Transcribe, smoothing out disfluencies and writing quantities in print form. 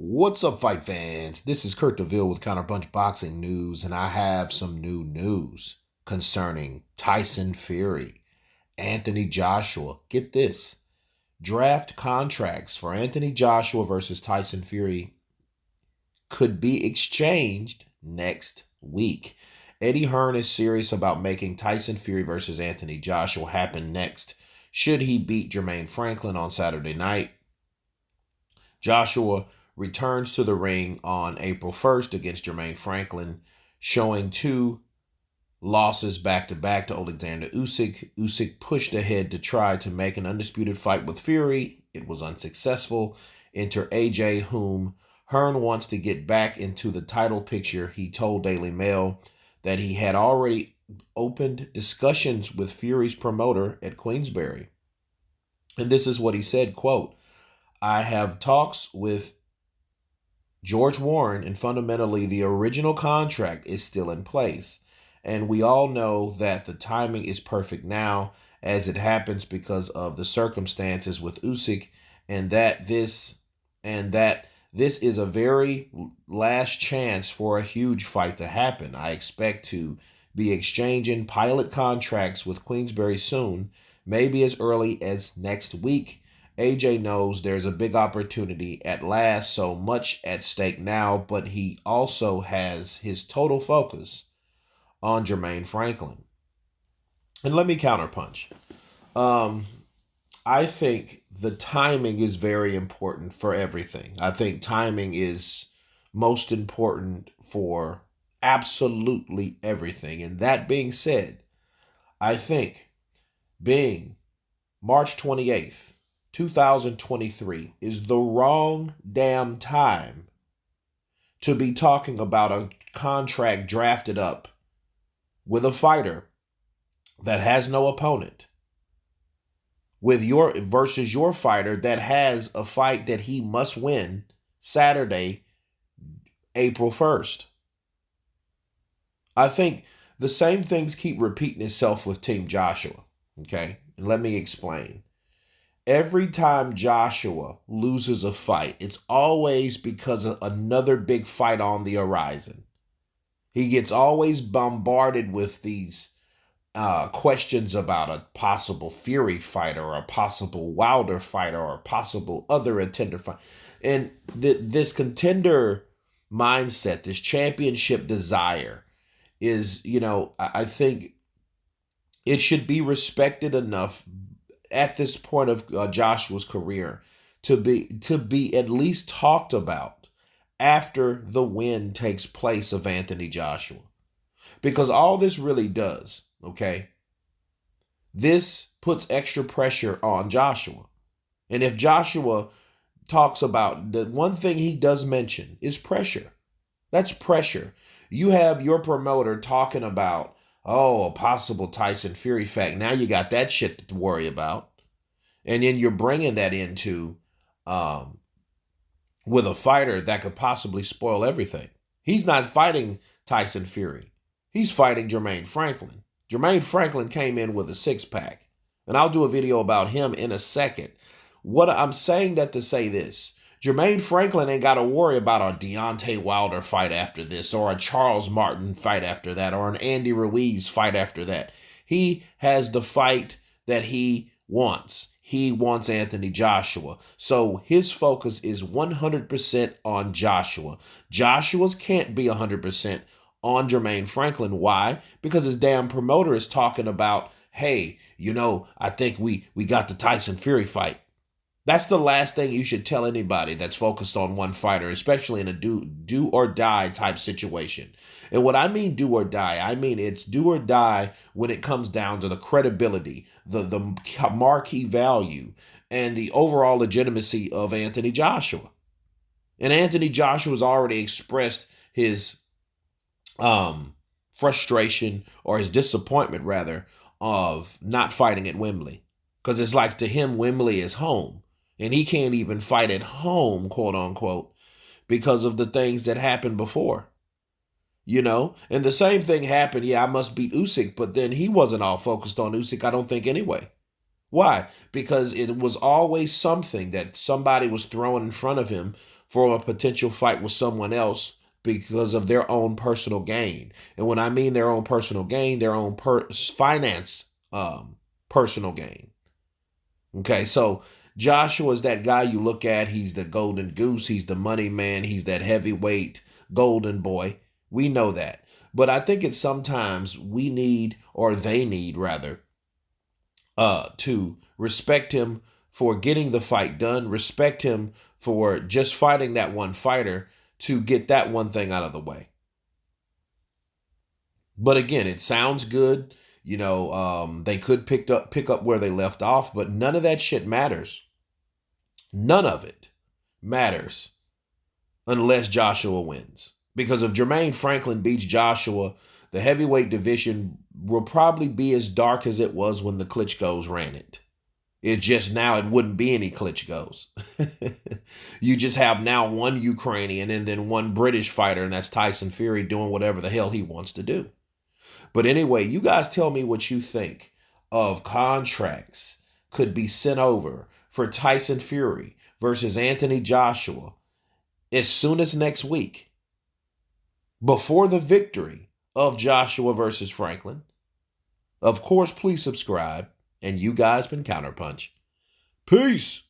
What's up, fight fans? This is Kurt DeVille with Counterpunch Boxing News, and I have some new news concerning Tyson Fury, Anthony Joshua. Get this, draft contracts for Anthony Joshua versus Tyson Fury could be exchanged next week. Eddie Hearn is serious about making Tyson Fury versus Anthony Joshua happen next. Should he beat Jermaine Franklin on Saturday night? Joshua returns to the ring on April 1st against Jermaine Franklin, showing two losses back-to-back to Alexander Usyk. Usyk pushed ahead to try to make an undisputed fight with Fury. It was unsuccessful. Enter AJ, whom Hearn wants to get back into the title picture. He told Daily Mail that he had already opened discussions with Fury's promoter at Queensberry. And this is what he said, quote, "I have talks with George Warren, and fundamentally the original contract is still in place. And we all know that the timing is perfect now as it happens because of the circumstances with Usyk, and that this is a very last chance for a huge fight to happen. I expect to be exchanging pilot contracts with Queensberry soon, maybe as early as next week. AJ knows there's a big opportunity at last, so much at stake now, but he also has his total focus on Jermaine Franklin." And let me counterpunch. I think the timing is very important for everything. I think timing is most important for absolutely everything. And that being said, I think being March 28th, 2023 is the wrong damn time to be talking about a contract drafted up with a fighter that has no opponent with your versus your fighter that has a fight that he must win Saturday, April 1st. I think the same things keep repeating itself with Team Joshua, okay? And let me explain. Every time Joshua loses a fight, it's always because of another big fight on the horizon. He gets always bombarded with these questions about a possible Fury fight or a possible Wilder fight or a possible other contender fight. And this contender mindset, this championship desire is, I think it should be respected enough at this point of Joshua's career to be at least talked about after the win takes place of Anthony Joshua. Because all this really does, okay, this puts extra pressure on Joshua. And if Joshua talks about, the one thing he does mention is pressure. That's pressure. You have your promoter talking about, oh, a possible Tyson Fury fact. Now you got that shit to worry about. And then you're bringing that into with a fighter that could possibly spoil everything. He's not fighting Tyson Fury. He's fighting Jermaine Franklin. Jermaine Franklin came in with a six-pack. And I'll do a video about him in a second. What I'm saying that to say this. Jermaine Franklin ain't got to worry about a Deontay Wilder fight after this, or a Charles Martin fight after that, or an Andy Ruiz fight after that. He has the fight that he wants. He wants Anthony Joshua. So his focus is 100% on Joshua. Joshua's can't be 100% on Jermaine Franklin. Why? Because his damn promoter is talking about, hey, I think we got the Tyson Fury fight. That's the last thing you should tell anybody that's focused on one fighter, especially in a do or die type situation. And what I mean do or die, I mean it's do or die when it comes down to the credibility, the marquee value, and the overall legitimacy of Anthony Joshua. And Anthony Joshua has already expressed his frustration, or his disappointment rather, of not fighting at Wembley. Because it's like, to him, Wembley is home. And he can't even fight at home, quote unquote, because of the things that happened before. And the same thing happened. Yeah, I must beat Usyk, but then he wasn't all focused on Usyk, I don't think, anyway. Why? Because it was always something that somebody was throwing in front of him for a potential fight with someone else because of their own personal gain. And when I mean their own personal gain, their own finance personal gain. Okay, so Joshua is that guy you look at. He's the golden goose. He's the money man. He's that heavyweight golden boy. We know that. But I think it's sometimes we need, or they need rather, to respect him for getting the fight done, respect him for just fighting that one fighter to get that one thing out of the way. But again, it sounds good. They could pick up where they left off, but none of that shit matters. None of it matters unless Joshua wins. Because if Jermaine Franklin beats Joshua, the heavyweight division will probably be as dark as it was when the Klitschko's ran it. It just now it wouldn't be any Klitschko's. You just have now one Ukrainian and then one British fighter, and that's Tyson Fury doing whatever the hell he wants to do. But anyway, you guys tell me what you think of contracts could be sent over for Tyson Fury versus Anthony Joshua as soon as next week, before the victory of Joshua versus Franklin. Of course, please subscribe. And you guys been Counterpunch. Peace.